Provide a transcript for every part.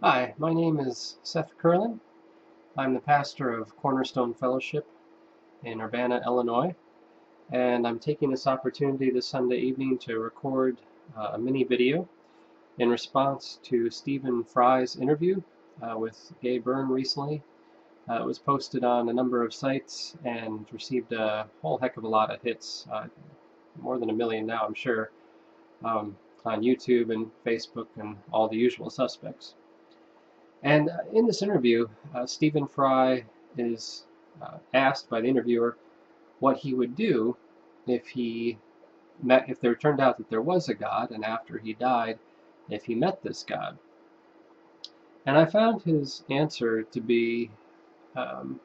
Hi, my name is Seth Curlin. I'm the pastor of Cornerstone Fellowship in Urbana, Illinois, and I'm taking this opportunity this Sunday evening to record a mini video in response to Stephen Fry's interview with Gay Byrne recently. It was posted on a number of sites and received a whole heck of a lot of hits, more than 1 million now, I'm sure, on YouTube and Facebook and all the usual suspects. And in this interview, Stephen Fry is asked by the interviewer what he would do if there turned out that there was a God, and after he died, if he met this God. And I found his answer to be, to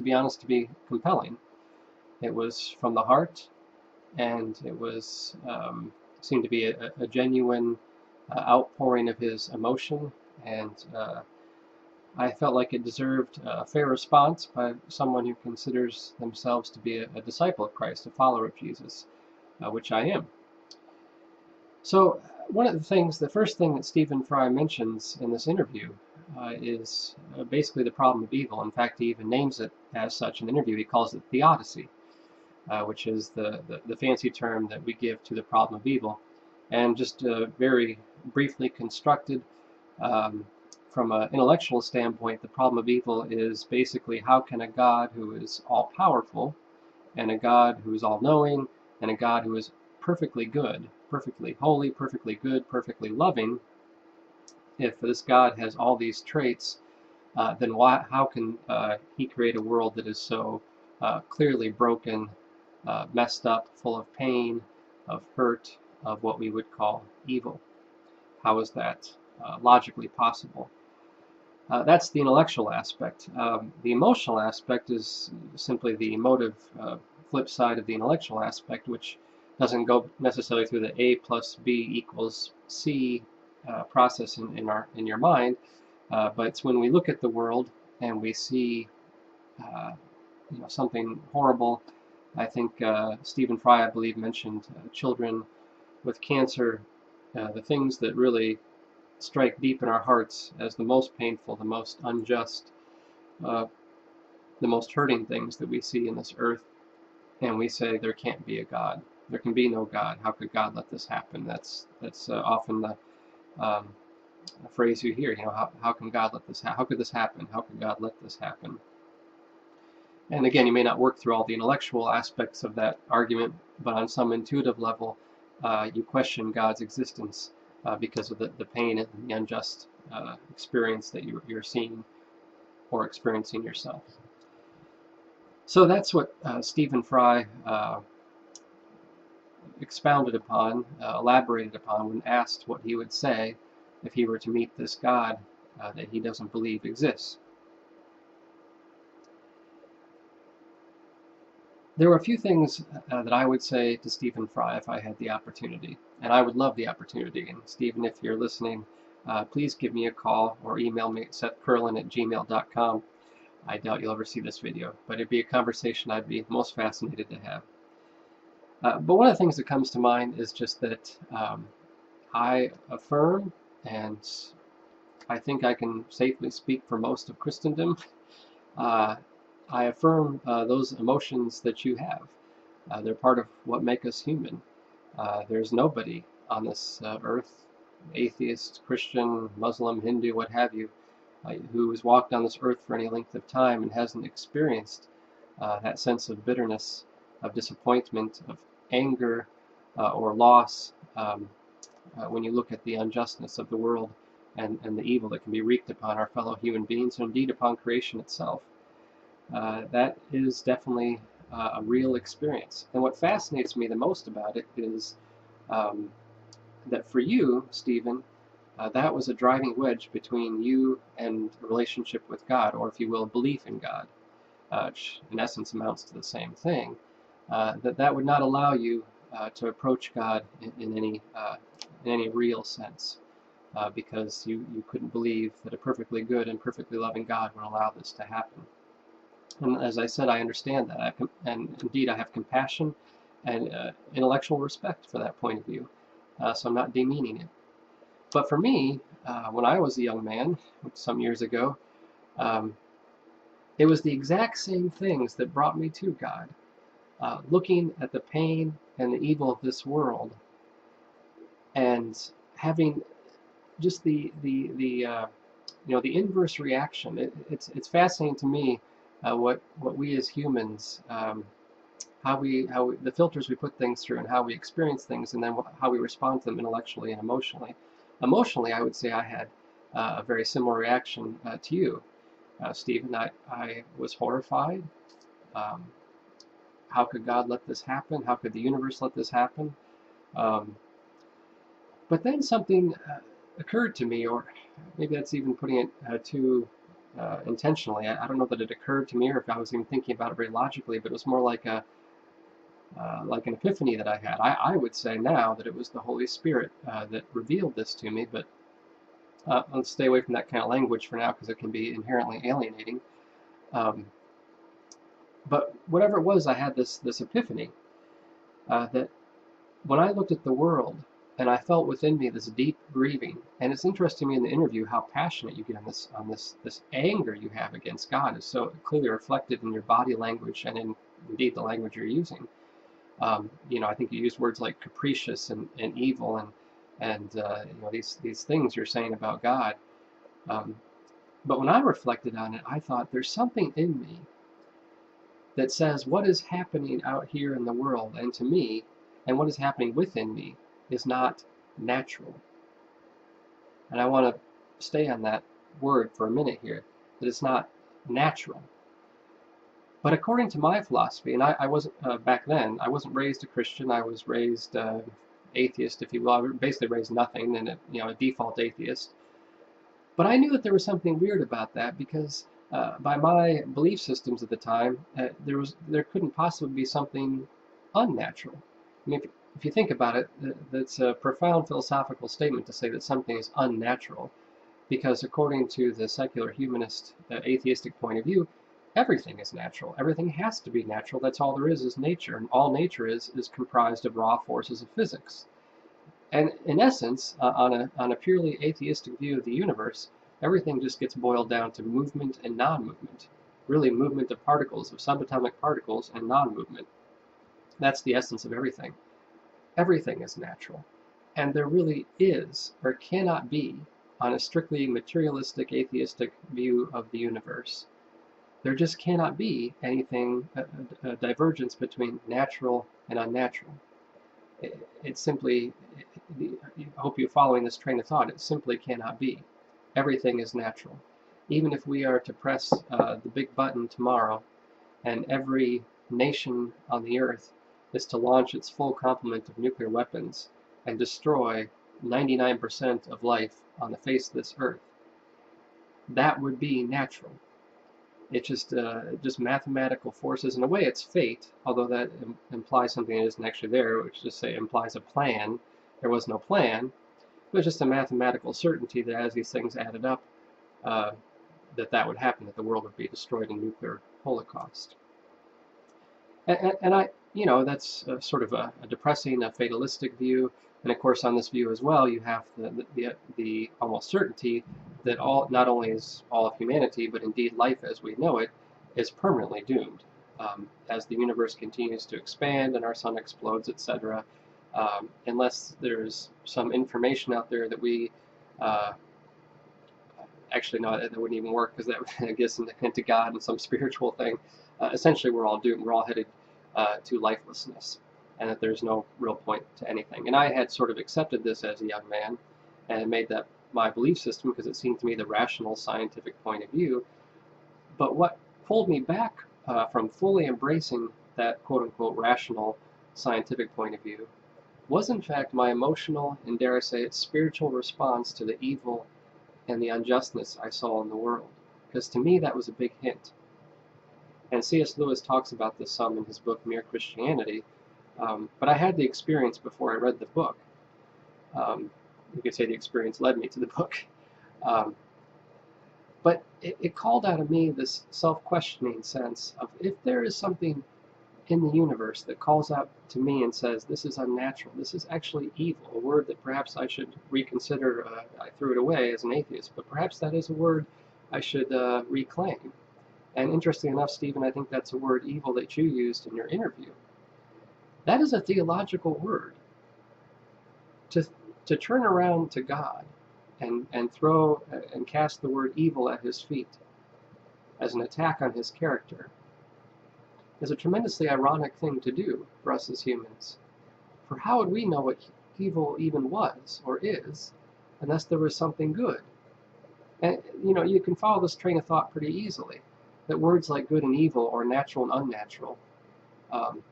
be honest, to be compelling. It was from the heart, and it was seemed to be a genuine outpouring of his emotion, and I felt like it deserved a fair response by someone who considers themselves to be a disciple of Christ, a follower of Jesus, which I am. So one of the first thing that Stephen Fry mentions in this interview is basically the problem of evil. In fact, he even names it as such in the interview. He calls it theodicy, which is the fancy term that we give to the problem of evil. And just very briefly constructed, from an intellectual standpoint, the problem of evil is basically how can a God who is all-powerful, and a God who is all-knowing, and a God who is perfectly good, perfectly holy, perfectly good, perfectly loving, if this God has all these traits, then how can he create a world that is so clearly broken, messed up, full of pain, of hurt, of what we would call evil? How is that logically possible? That's the intellectual aspect. The emotional aspect is simply the emotive flip side of the intellectual aspect, which doesn't go necessarily through the A plus B equals C process in your mind, but it's when we look at the world and we see something horrible. I think Stephen Fry, I believe, mentioned children with cancer, the things that really strike deep in our hearts as the most painful, the most unjust, uh, the most hurting things that we see in this earth, and we say there can't be a God. There can be no God. How could God let this happen? That's often the phrase you hear. How can God let this happen? How could this happen? How could God let this happen? And again, you may not work through all the intellectual aspects of that argument, but on some intuitive level, you question God's existence because of the pain and the unjust experience that you're seeing or experiencing yourself. So that's what Stephen Fry expounded upon, elaborated upon when asked what he would say if he were to meet this God that he doesn't believe exists. There were a few things that I would say to Stephen Fry if I had the opportunity, and I would love the opportunity. And Stephen, if you're listening, please give me a call or email me at sethcurlin@gmail.com. I doubt you'll ever see this video, but it'd be a conversation I'd be most fascinated to have. But one of the things that comes to mind is just that I affirm, and I think I can safely speak for most of Christendom, I affirm those emotions that you have. They're part of what make us human. There's nobody on this earth, atheist, Christian, Muslim, Hindu, what have you, who has walked on this earth for any length of time and hasn't experienced that sense of bitterness, of disappointment, of anger or loss when you look at the unjustness of the world and the evil that can be wreaked upon our fellow human beings and indeed upon creation itself. That is definitely a real experience. And what fascinates me the most about it is that for you, Stephen, that was a driving wedge between you and a relationship with God, or if you will, belief in God, which in essence amounts to the same thing. That would not allow you to approach God in any real sense, because you couldn't believe that a perfectly good and perfectly loving God would allow this to happen. And as I said, I understand that, and indeed I have compassion and intellectual respect for that point of view. So I'm not demeaning it. But for me, when I was a young man, some years ago, um, it was the exact same things that brought me to God. Looking at the pain and the evil of this world, and having just the inverse reaction. It's fascinating to me what we as humans, how the filters we put things through and how we experience things, and then how we respond to them intellectually and emotionally. Emotionally, I would say I had a very similar reaction to you, Stephen. I was horrified. Um, how could God let this happen? How could the universe let this happen? Um, but then something occurred to me, or maybe that's even putting it too intentionally. I don't know that it occurred to me, or if I was even thinking about it very logically, but it was more like an epiphany that I had. I would say now that it was the Holy Spirit that revealed this to me, but let's stay away from that kind of language for now because it can be inherently alienating. Um, but whatever it was, I had this epiphany that when I looked at the world and I felt within me this deep grieving, and it's interesting to me in the interview how passionate you get on this anger you have against God is so clearly reflected in your body language and in indeed the language you're using. I think you used words like capricious and evil and these things you're saying about God. Um, but when I reflected on it, I thought there's something in me that says what is happening out here in the world and to me, and what is happening within me is not natural. And I want to stay on that word for a minute here, that it's not natural. But according to my philosophy, and I wasn't back then, I wasn't raised a Christian. I was raised atheist, if you will. I was basically raised nothing, and a default atheist. But I knew that there was something weird about that because, by my belief systems at the time, there couldn't possibly be something unnatural. I mean, if you think about it, that's a profound philosophical statement to say that something is unnatural, because according to the secular humanist atheistic point of view, everything is natural. Everything has to be natural. That's all there is nature, and all nature is comprised of raw forces of physics. And in essence, on a purely atheistic view of the universe, everything just gets boiled down to movement and non-movement. Really, movement of particles, of subatomic particles, and non-movement. That's the essence of everything. Everything is natural. And there really is, or cannot be, on a strictly materialistic atheistic view of the universe, there just cannot be anything, a divergence between natural and unnatural. It simply, I hope you're following this train of thought, it simply cannot be. Everything is natural. Even if we are to press the big button tomorrow and every nation on the earth is to launch its full complement of nuclear weapons and destroy 99% of life on the face of this earth, that would be natural. It's just mathematical forces. In a way, it's fate, although that implies something that isn't actually there, which just say implies a plan. There was no plan. It was just a mathematical certainty that as these things added up, that would happen, that the world would be destroyed in nuclear holocaust. And that's sort of a depressing, a fatalistic view. And of course, on this view as well, you have the almost certainty that not only is all of humanity, but indeed life as we know it, is permanently doomed. As the universe continues to expand and our sun explodes, etc., unless there's some information out there that we actually no, that wouldn't even work because that gets into God and some spiritual thing. Essentially, we're all doomed. We're all headed to lifelessness, and that there's no real point to anything. And I had sort of accepted this as a young man and made that my belief system because it seemed to me the rational scientific point of view. But what pulled me back from fully embracing that quote-unquote rational scientific point of view was in fact my emotional and dare I say it spiritual response to the evil and the unjustness I saw in the world. Because to me that was a big hint. And C.S. Lewis talks about this some in his book Mere Christianity, but I had the experience before I read the book. You could say the experience led me to the book. But it called out of me this self-questioning sense of if there is something in the universe that calls out to me and says, this is unnatural, this is actually evil, a word that perhaps I should reconsider. I threw it away as an atheist, but perhaps that is a word I should reclaim. And interesting enough, Stephen, I think that's a word, evil, that you used in your interview. That is a theological word. To turn around to God and throw and cast the word evil at his feet as an attack on his character is a tremendously ironic thing to do for us as humans. For how would we know what evil even was or is unless there was something good? And you can follow this train of thought pretty easily, that words like good and evil or natural and unnatural,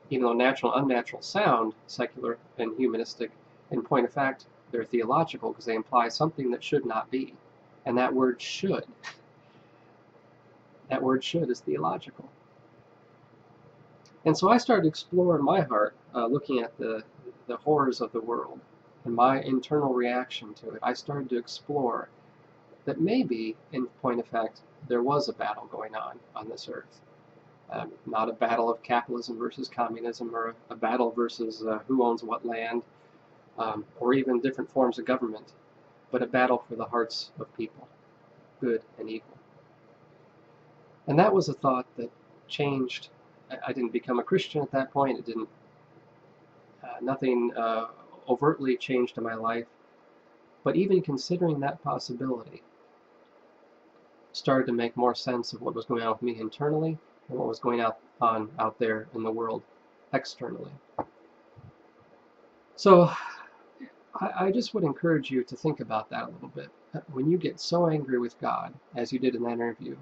even though natural and unnatural sound secular and humanistic, in point of fact, they're theological because they imply something that should not be. And that word should is theological. And so I started exploring my heart, looking at the horrors of the world and my internal reaction to it. I started to explore that maybe, in point of fact, there was a battle going on this earth. Not a battle of capitalism versus communism, or a battle versus who owns what land, or even different forms of government, but a battle for the hearts of people, good and evil. And that was a thought that changed. I didn't become a Christian at that point. It didn't, nothing overtly changed in my life. But even considering that possibility started to make more sense of what was going on with me internally and what was going on out there in the world externally. So I just would encourage you to think about that a little bit. When you get so angry with God, as you did in that interview,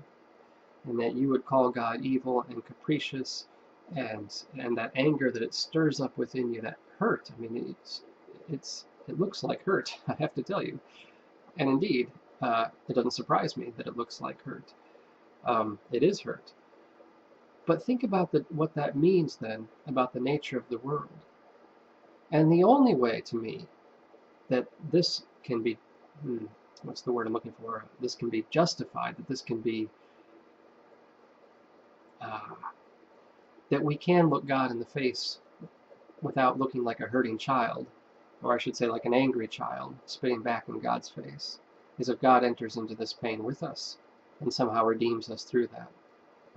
and that you would call God evil and capricious, and that anger that it stirs up within you, that hurt. I mean, it looks like hurt, I have to tell you. And indeed, it doesn't surprise me that it looks like hurt. It is hurt. But think about what that means then about the nature of the world. And the only way, to me, that this can be, what's the word I'm looking for? This can be justified, that this can be, that we can look God in the face without looking like a hurting child, or I should say like an angry child, spitting back in God's face, is if God enters into this pain with us and somehow redeems us through that.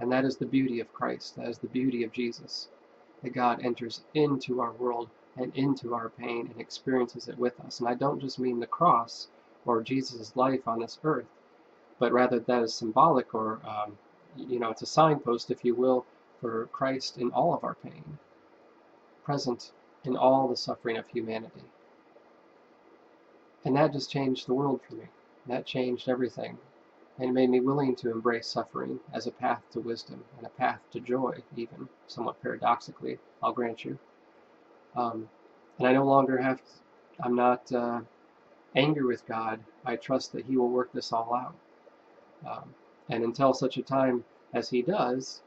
And that is the beauty of Christ. That is the beauty of Jesus, that God enters into our world and into our pain and experiences it with us. And I don't just mean the cross or Jesus' life on this earth, but rather that is symbolic, or it's a signpost, if you will, for Christ in all of our pain, present in all the suffering of humanity. And that just changed the world for me. That changed everything. And it made me willing to embrace suffering as a path to wisdom and a path to joy, even, somewhat paradoxically, I'll grant you. And I no longer I'm not angry with God. I trust that He will work this all out. And until such a time as He does,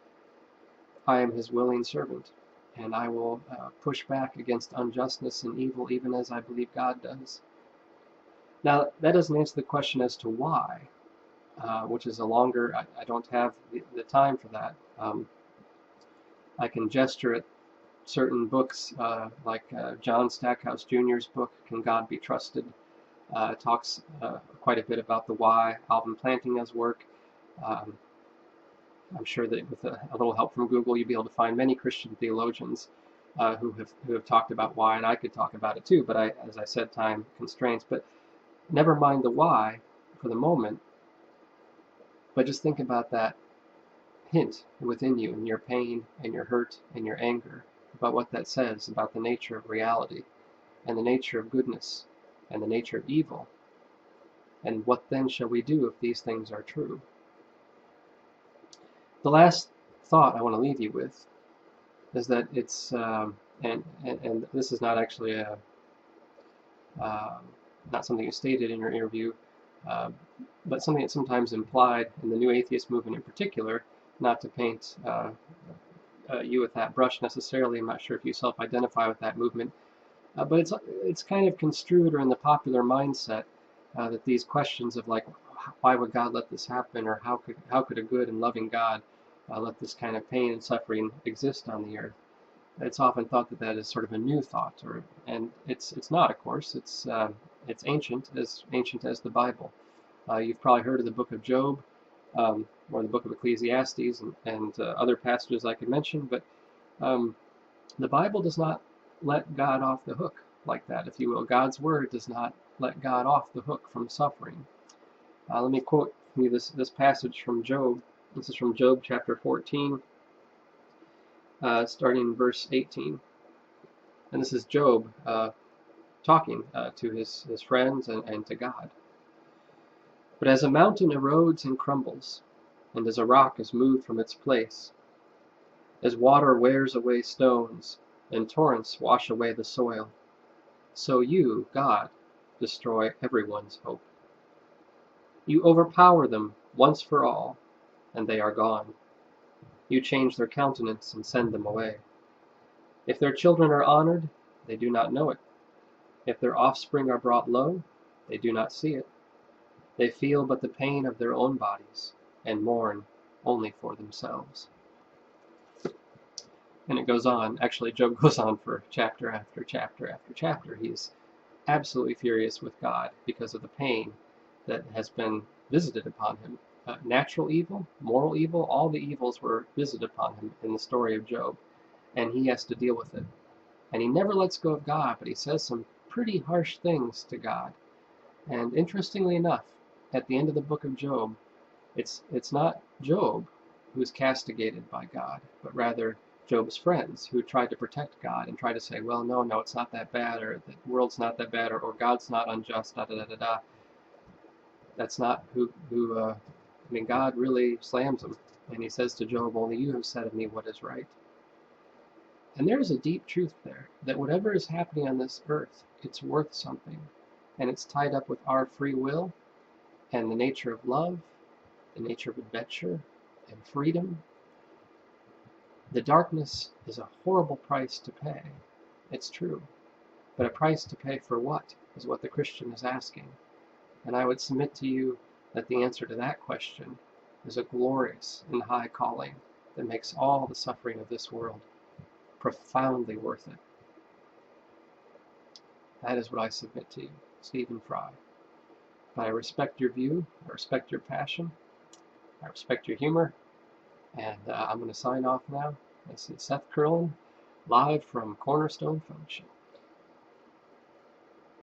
I am His willing servant. And I will push back against unjustness and evil, even as I believe God does. Now, that doesn't answer the question as to why, which is a longer, I don't have the time for that. I can gesture at certain books, like John Stackhouse Jr.'s book, Can God Be Trusted? Talks quite a bit about the why. Alvin Plantinga's work. I'm sure that with a little help from Google, you'll be able to find many Christian theologians who have talked about why, and I could talk about it too, but as I said, time constraints. But never mind the why for the moment, but just think about that hint within you, and your pain and your hurt and your anger, about what that says about the nature of reality and the nature of goodness and the nature of evil. And what then shall we do if these things are true? The last thought I want to leave you with is that it's, and this is not actually not something you stated in your interview, but something that's sometimes implied in the New Atheist movement in particular, not to paint you with that brush necessarily. I'm not sure if you self-identify with that movement, but it's kind of construed, or in the popular mindset, that these questions of like, why would God let this happen, or how could a good and loving God let this kind of pain and suffering exist on the earth? It's often thought that that is sort of a new thought, and it's not, of course. It's ancient as the Bible. You've probably heard of the book of Job, or the book of Ecclesiastes, and other passages I could mention, but um, the Bible does not let God off the hook like that, if you will. God's word does not let God off the hook from suffering. Let me quote you this passage from Job. This is from Job chapter 14, starting in verse 18. And this is Job talking to his friends and to God. But as a mountain erodes and crumbles, and as a rock is moved from its place, as water wears away stones, and torrents wash away the soil, so you, God, destroy everyone's hope. You overpower them once for all, and they are gone. You change their countenance and send them away. If their children are honored, they do not know it. If their offspring are brought low, they do not see it. They feel but the pain of their own bodies, and mourn only for themselves. And it goes on. Actually, Job goes on for chapter after chapter after chapter. He's absolutely furious with God because of the pain that has been visited upon him. Natural evil, moral evil, all the evils were visited upon him in the story of Job, and he has to deal with it. And he never lets go of God, but he says some pretty harsh things to God. And interestingly enough, at the end of the book of Job, it's not Job who's castigated by God, but rather Job's friends who tried to protect God and tried to say, well, no, it's not that bad, or the world's not that bad, or God's not unjust, da da da da da. That's not who God really slams him. And he says to Job, only you have said of me what is right. And there's a deep truth there, that whatever is happening on this earth, it's worth something. And it's tied up with our free will and the nature of love, the nature of adventure and freedom. The darkness is a horrible price to pay. It's true. But a price to pay for what is what the Christian is asking. And I would submit to you that the answer to that question is a glorious and high calling that makes all the suffering of this world profoundly worth it. That is what I submit to you, Stephen Fry. But I respect your view, I respect your passion, I respect your humor, and I'm going to sign off now. This is Seth Curlin, live from Cornerstone Fellowship.